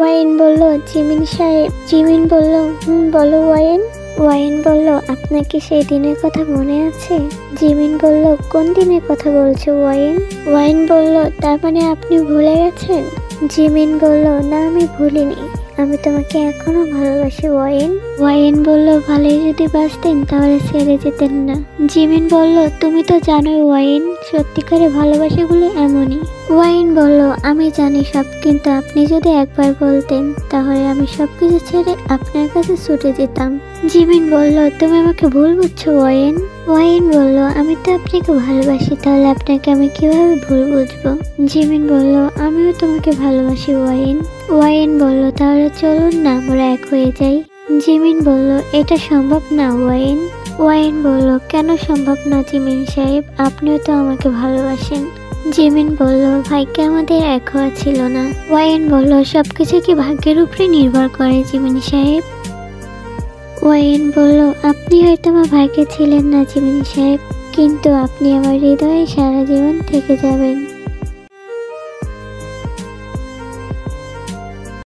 Wine বলল, Jimin সাহেব। Jimin বলল, বলো ওয়াইন। ওয়াইন বলল, আপনাকে সেই দিনের কথা মনে আছে? জিমিন বলল, কোন দিনের কথা বলছো ওয়াইন? ওয়াইন বলল, তার মানে আপনি ভুলে গেছেন? জিমিন বলল, না আমি ভুলিনি, আমি তোমাকে এখনো ভালোবাসি ওয়াইন। ওয়াইন বলল, ভালোই যদি বাসতেন তাহলে ছেড়ে যেতেন না। জিমিন বলল, তুমি তো জানোই ওয়াইন, সত্যিকারের ভালোবাসাগুলো এমনই। ওয়াইন বলল, আমি জানি সব, কিন্তু আপনি যদি একবার বলতেন তাহলে আমি সবকিছু ছেড়ে আপনার কাছে ছুটে যেতাম। জিমিন বলল, তুমি আমাকে ভুল বুঝছো ওয়াইন। ওয়াইন বলল, আমি তো আপনাকে ভালোবাসি, তাহলে আপনাকে আমি কিভাবে ভুল বুঝবো? জিমিন বলল, আমিও তোমাকে ভালোবাসি ওয়াইন। ওয়াইন বলল, তাহলে চলুন না আমরা এক হয়ে যাই। জিমিন বলল, এটা সম্ভব না ওয়াইন। ওয়াইন বলল, কেন সম্ভব না জিমিন সাহেব, আপনিও তো আমাকে ভালোবাসেন। জিমিন বলল, ভাগ্যে আমাদের এক হওয়া ছিল না। ওয়াইন বলল, সবকিছু কি ভাগ্যের উপরে নির্ভর করে জিমিন সাহেব? ওয়াইন বলল, আপনি হয়তো আমার ভাগ্যে ছিলেন না জিমিন সাহেব, কিন্তু আপনি আমার হৃদয়ে সারা জীবন থেকে যাবেন।